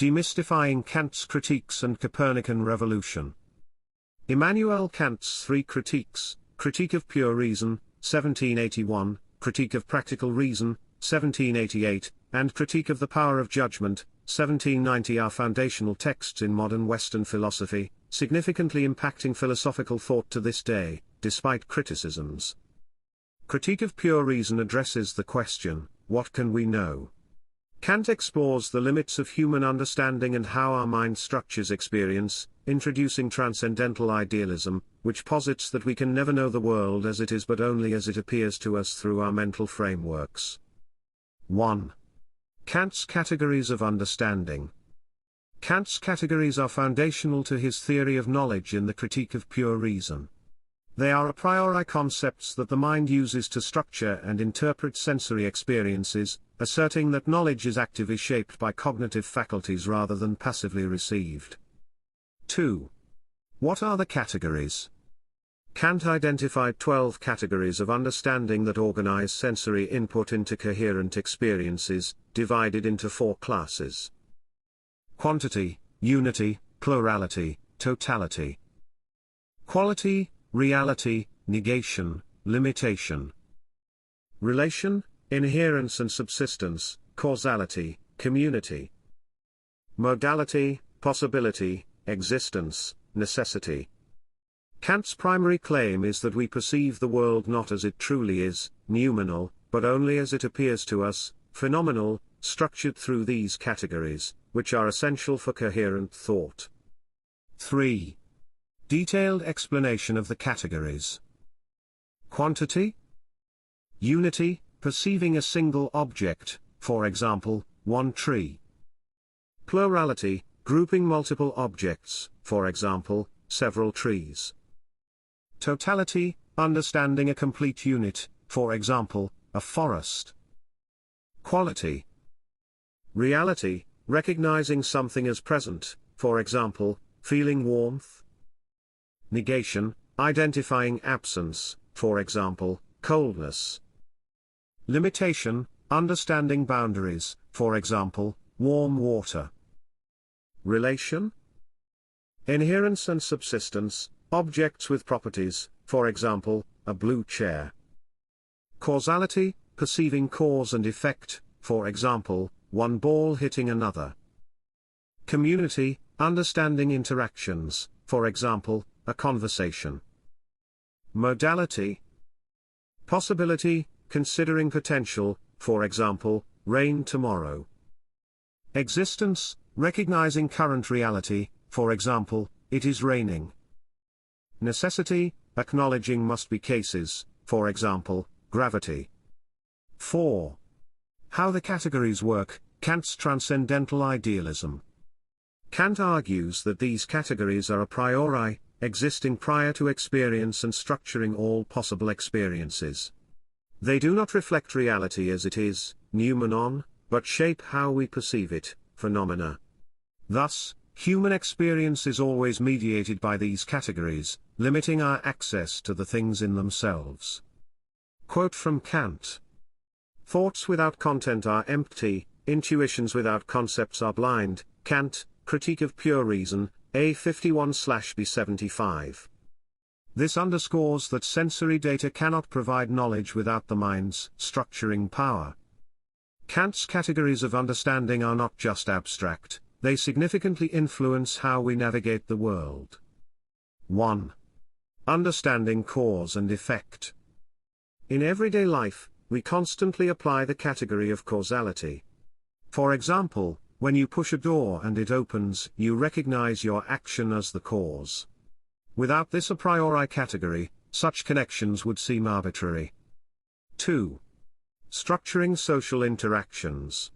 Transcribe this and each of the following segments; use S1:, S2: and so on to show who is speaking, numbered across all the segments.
S1: Demystifying Kant's Critiques and Copernican Revolution. Immanuel Kant's three critiques: Critique of Pure Reason, 1781, Critique of Practical Reason, 1788, and Critique of the Power of Judgment, 1790 are foundational texts in modern Western philosophy, significantly impacting philosophical thought to this day, despite criticisms. Critique of Pure Reason addresses the question, what can we know? Kant explores the limits of human understanding and how our mind structures experience, introducing transcendental idealism, which posits that we can never know the world as it is but only as it appears to us through our mental frameworks. 1. Kant's categories of understanding. Kant's categories are foundational to his theory of knowledge in the Critique of Pure Reason. They are a priori concepts that the mind uses to structure and interpret sensory experiences, asserting that knowledge is actively shaped by cognitive faculties rather than passively received. 2. What are the categories? Kant identified 12 categories of understanding that organize sensory input into coherent experiences, divided into 4 classes: quantity, unity, plurality, totality. Quality, reality, negation, limitation. Relation, inherence and subsistence, causality, community. Modality, possibility, existence, necessity. Kant's primary claim is that we perceive the world not as it truly is, noumenal, but only as it appears to us, phenomenal, structured through these categories, which are essential for coherent thought. 3. Detailed explanation of the categories. Quantity. Unity, perceiving a single object, for example, one tree. Plurality, grouping multiple objects, for example, several trees. Totality, understanding a complete unit, for example, a forest. Quality. Reality, recognizing something as present, for example, feeling warmth. Negation, identifying absence, for example, coldness. Limitation, understanding boundaries, for example, warm water. Relation. Inherence and subsistence, objects with properties, for example, a blue chair. Causality, perceiving cause and effect, for example, one ball hitting another. Community, understanding interactions, for example, a conversation. Modality. Possibility, considering potential, for example, rain tomorrow. Existence, recognizing current reality, for example, it is raining. Necessity, acknowledging must-be cases, for example, gravity. 4. How the categories work, Kant's transcendental idealism. Kant argues that these categories are a priori, existing prior to experience and structuring all possible experiences. They do not reflect reality as it is, noumenon, but shape how we perceive it, phenomena. Thus, human experience is always mediated by these categories, limiting our access to the things in themselves. Quote from Kant. Thoughts without content are empty, intuitions without concepts are blind. Kant, Critique of Pure Reason, A51/B75. This underscores that sensory data cannot provide knowledge without the mind's structuring power. Kant's categories of understanding are not just abstract, they significantly influence how we navigate the world. 1. Understanding cause and effect. In everyday life, we constantly apply the category of causality. For example, when you push a door and it opens, you recognize your action as the cause. Without this a priori category, such connections would seem arbitrary. 2. Structuring social interactions.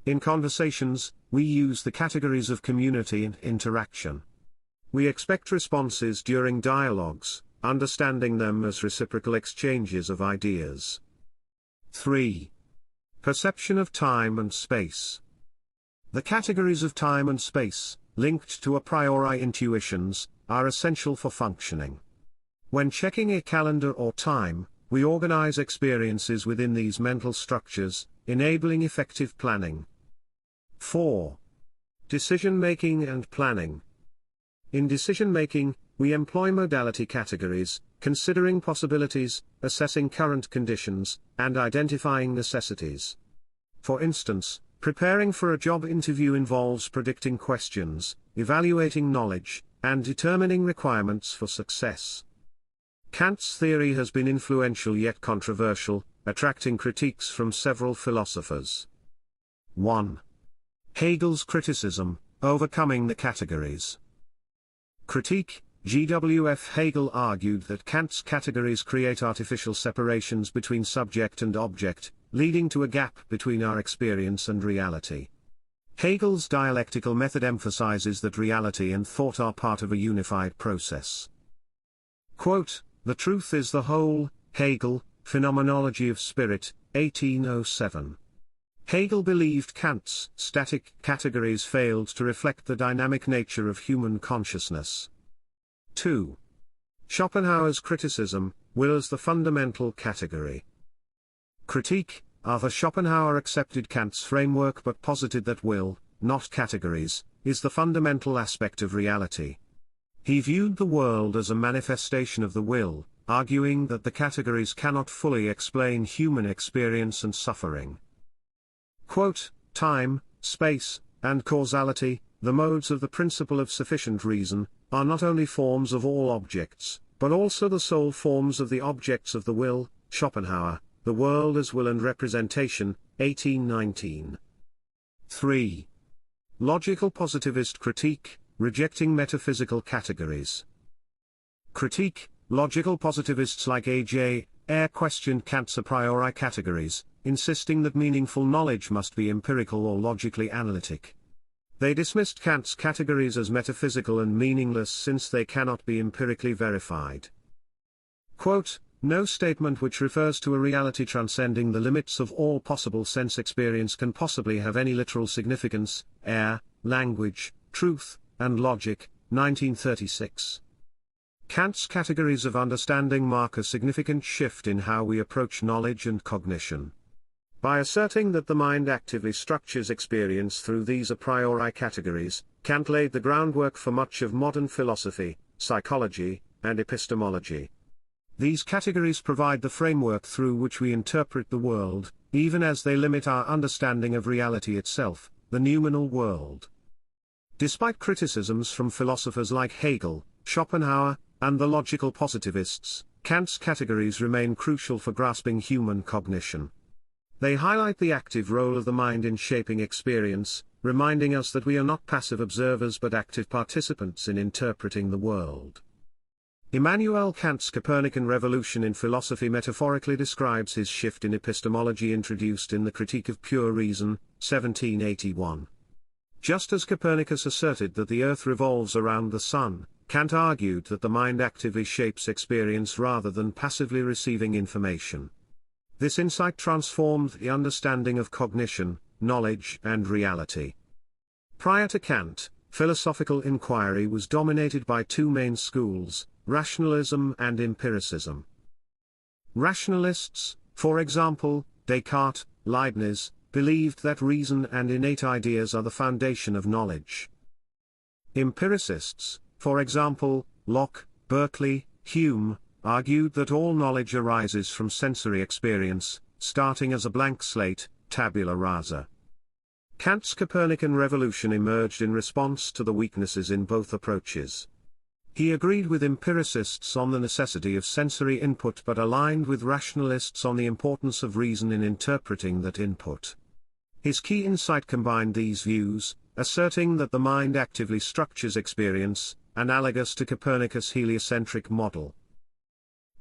S1: In conversations, we use the categories of community and interaction. We expect responses during dialogues, understanding them as reciprocal exchanges of ideas. 3. Perception of time and space. The categories of time and space, linked to a priori intuitions, are essential for functioning. When checking a calendar or time, we organize experiences within these mental structures, enabling effective planning. 4. Decision-making and planning. In decision-making, we employ modality categories, considering possibilities, assessing current conditions, and identifying necessities. For instance, preparing for a job interview involves predicting questions, evaluating knowledge, and determining requirements for success. Kant's theory has been influential yet controversial, attracting critiques from several philosophers. 1. Hegel's criticism, overcoming the categories. Critique. G.W.F. Hegel argued that Kant's categories create artificial separations between subject and object, leading to a gap between our experience and reality. Hegel's dialectical method emphasizes that reality and thought are part of a unified process. Quote, "The truth is the whole," Hegel, Phenomenology of Spirit, 1807. Hegel believed Kant's static categories failed to reflect the dynamic nature of human consciousness. 2. Schopenhauer's criticism, will as the fundamental category. Critique. Arthur Schopenhauer accepted Kant's framework but posited that will, not categories, is the fundamental aspect of reality. He viewed the world as a manifestation of the will, arguing that the categories cannot fully explain human experience and suffering. Quote, "Time, space, and causality, the modes of the principle of sufficient reason, are not only forms of all objects, but also the sole forms of the objects of the will." Schopenhauer, The World as Will and Representation, 1819. 3. Logical positivist critique, rejecting metaphysical categories. Critique. Logical positivists like A.J. Ayer questioned Kant's a priori categories, insisting that meaningful knowledge must be empirical or logically analytic. They dismissed Kant's categories as metaphysical and meaningless since they cannot be empirically verified. Quote, "No statement which refers to a reality transcending the limits of all possible sense experience can possibly have any literal significance." Air, Language, Truth, and Logic, 1936. Kant's categories of understanding mark a significant shift in how we approach knowledge and cognition. By asserting that the mind actively structures experience through these a priori categories, Kant laid the groundwork for much of modern philosophy, psychology, and epistemology. These categories provide the framework through which we interpret the world, even as they limit our understanding of reality itself, the noumenal world. Despite criticisms from philosophers like Hegel, Schopenhauer, and the logical positivists, Kant's categories remain crucial for grasping human cognition. They highlight the active role of the mind in shaping experience, reminding us that we are not passive observers but active participants in interpreting the world. Immanuel Kant's Copernican revolution in philosophy metaphorically describes his shift in epistemology introduced in the Critique of Pure Reason, 1781. Just as Copernicus asserted that the Earth revolves around the Sun, Kant argued that the mind actively shapes experience rather than passively receiving information. This insight transformed the understanding of cognition, knowledge, and reality. Prior to Kant, philosophical inquiry was dominated by two main schools, rationalism and empiricism. Rationalists, for example, Descartes, Leibniz, believed that reason and innate ideas are the foundation of knowledge. Empiricists, for example, Locke, Berkeley, Hume, argued that all knowledge arises from sensory experience, starting as a blank slate, tabula rasa. Kant's Copernican revolution emerged in response to the weaknesses in both approaches. He agreed with empiricists on the necessity of sensory input but aligned with rationalists on the importance of reason in interpreting that input. His key insight combined these views, asserting that the mind actively structures experience, analogous to Copernicus' heliocentric model.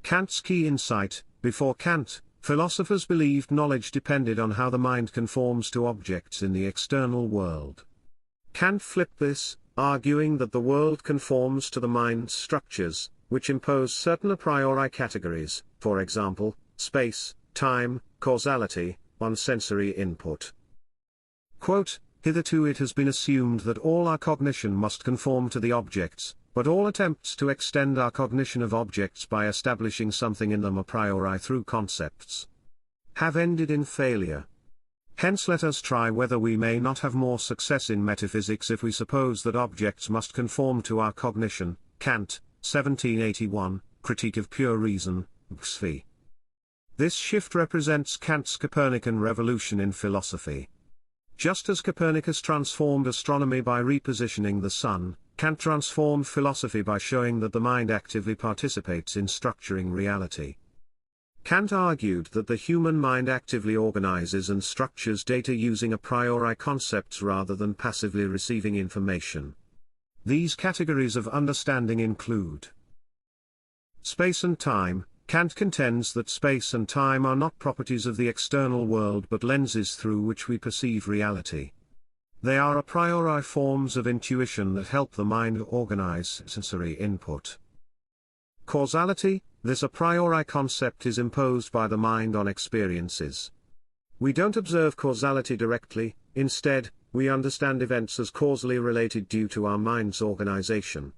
S1: Kant's key insight: before Kant, philosophers believed knowledge depended on how the mind conforms to objects in the external world. Kant flipped this, arguing that the world conforms to the mind's structures, which impose certain a priori categories, for example, space, time, causality, on sensory input. Quote, "Hitherto it has been assumed that all our cognition must conform to the objects, but all attempts to extend our cognition of objects by establishing something in them a priori through concepts have ended in failure. Hence let us try whether we may not have more success in metaphysics if we suppose that objects must conform to our cognition. Kant, 1781, Critique of Pure Reason, XV. This shift represents Kant's Copernican revolution in philosophy. Just as Copernicus transformed astronomy by repositioning the sun, Kant transformed philosophy by showing that the mind actively participates in structuring reality. Kant argued that the human mind actively organizes and structures data using a priori concepts rather than passively receiving information. These categories of understanding include space and time. Kant contends that space and time are not properties of the external world but lenses through which we perceive reality. They are a priori forms of intuition that help the mind organize sensory input. Causality. This a priori concept is imposed by the mind on experiences. We don't observe causality directly, instead, we understand events as causally related due to our mind's organization.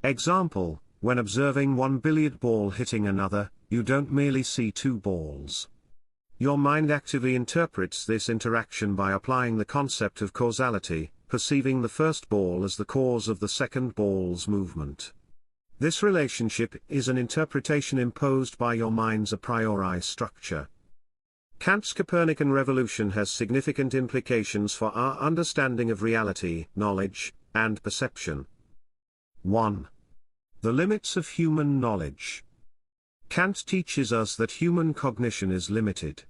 S1: Example, when observing one billiard ball hitting another, you don't merely see two balls. Your mind actively interprets this interaction by applying the concept of causality, perceiving the first ball as the cause of the second ball's movement. This relationship is an interpretation imposed by your mind's a priori structure. Kant's Copernican revolution has significant implications for our understanding of reality, knowledge, and perception. 1. The limits of human knowledge. Kant teaches us that human cognition is limited.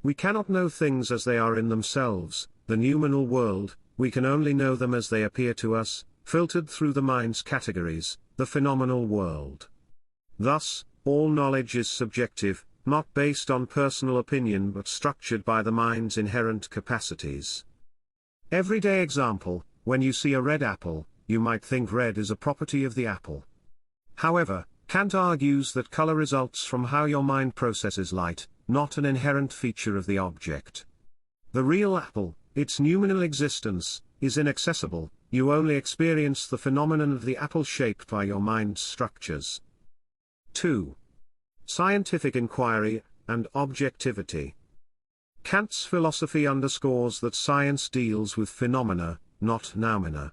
S1: We cannot know things as they are in themselves, the noumenal world, we can only know them as they appear to us, filtered through the mind's categories, the phenomenal world. Thus, all knowledge is subjective, not based on personal opinion but structured by the mind's inherent capacities. Everyday example, when you see a red apple, you might think red is a property of the apple. However, Kant argues that color results from how your mind processes light, not an inherent feature of the object. The real apple, its noumenal existence, is inaccessible, you only experience the phenomenon of the apple shaped by your mind's structures. 2. Scientific inquiry, and objectivity. Kant's philosophy underscores that science deals with phenomena, not noumena.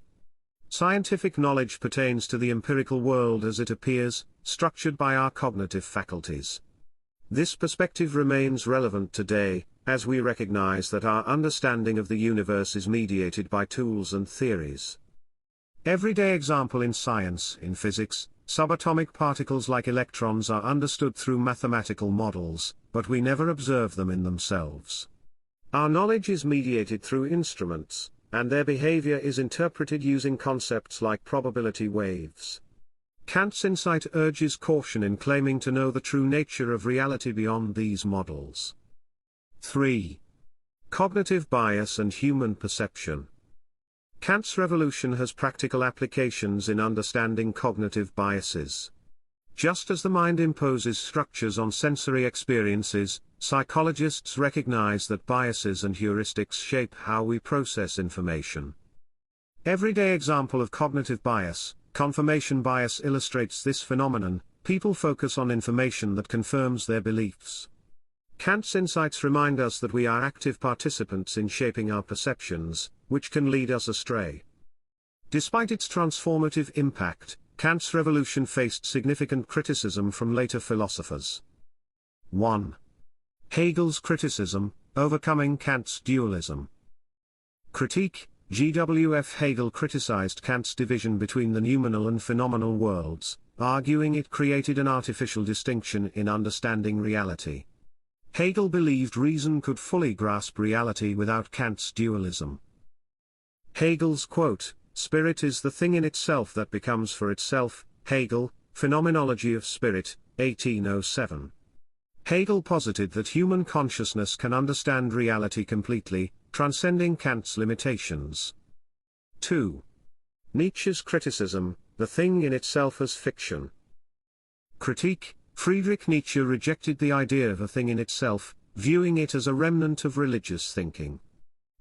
S1: Scientific knowledge pertains to the empirical world as it appears, structured by our cognitive faculties. This perspective remains relevant today, as we recognize that our understanding of the universe is mediated by tools and theories. Everyday example in science, in physics, subatomic particles like electrons are understood through mathematical models, but we never observe them in themselves. Our knowledge is mediated through instruments, and their behavior is interpreted using concepts like probability waves. Kant's insight urges caution in claiming to know the true nature of reality beyond these models. 3. Cognitive bias and human perception. Kant's revolution has practical applications in understanding cognitive biases. Just as the mind imposes structures on sensory experiences, psychologists recognize that biases and heuristics shape how we process information. Everyday example of cognitive bias, confirmation bias illustrates this phenomenon. People focus on information that confirms their beliefs. Kant's insights remind us that we are active participants in shaping our perceptions, which can lead us astray. Despite its transformative impact, Kant's revolution faced significant criticism from later philosophers. 1. Hegel's criticism, overcoming Kant's dualism. Critique. G.W.F. Hegel criticized Kant's division between the noumenal and phenomenal worlds, arguing it created an artificial distinction in understanding reality. Hegel believed reason could fully grasp reality without Kant's dualism. Hegel's quote, "Spirit is the thing in itself that becomes for itself," Hegel, Phenomenology of Spirit, 1807. Hegel posited that human consciousness can understand reality completely, transcending Kant's limitations. 2. Nietzsche's criticism, the thing in itself as fiction. Critique. Friedrich Nietzsche rejected the idea of a thing in itself, viewing it as a remnant of religious thinking.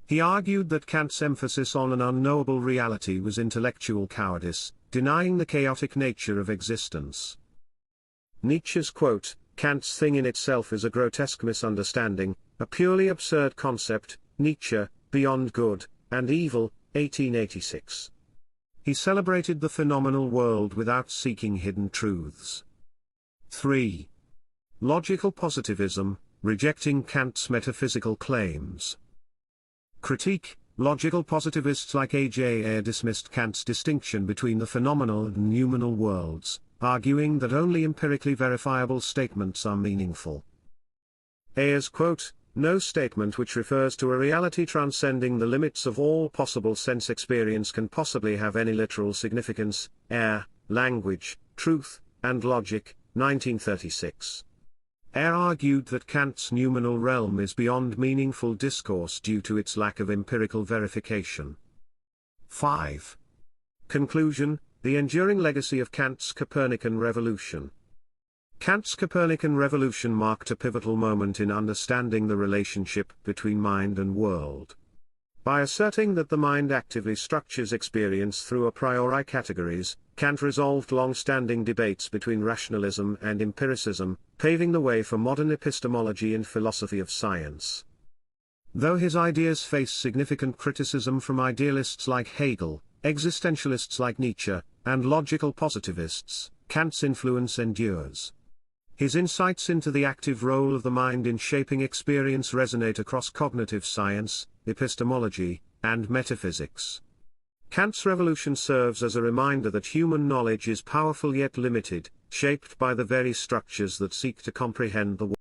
S1: He argued that Kant's emphasis on an unknowable reality was intellectual cowardice, denying the chaotic nature of existence. Nietzsche's quote, "Kant's thing in itself is a grotesque misunderstanding," a purely absurd concept, Nietzsche, Beyond Good and Evil, 1886. He celebrated the phenomenal world without seeking hidden truths. 3. Logical positivism, rejecting Kant's metaphysical claims. Critique. Logical positivists like A.J. Ayer dismissed Kant's distinction between the phenomenal and noumenal worlds, arguing that only empirically verifiable statements are meaningful. Ayer's quote, "No statement which refers to a reality transcending the limits of all possible sense experience can possibly have any literal significance, air, language, truth, and logic," 1936. Ayer argued that Kant's noumenal realm is beyond meaningful discourse due to its lack of empirical verification. 5. Conclusion. The enduring legacy of Kant's Copernican revolution. Kant's Copernican revolution marked a pivotal moment in understanding the relationship between mind and world. By asserting that the mind actively structures experience through a priori categories, Kant resolved long-standing debates between rationalism and empiricism, paving the way for modern epistemology and philosophy of science. Though his ideas face significant criticism from idealists like Hegel, existentialists like Nietzsche, and logical positivists, Kant's influence endures. His insights into the active role of the mind in shaping experience resonate across cognitive science, epistemology, and metaphysics. Kant's revolution serves as a reminder that human knowledge is powerful yet limited, shaped by the very structures that seek to comprehend the world.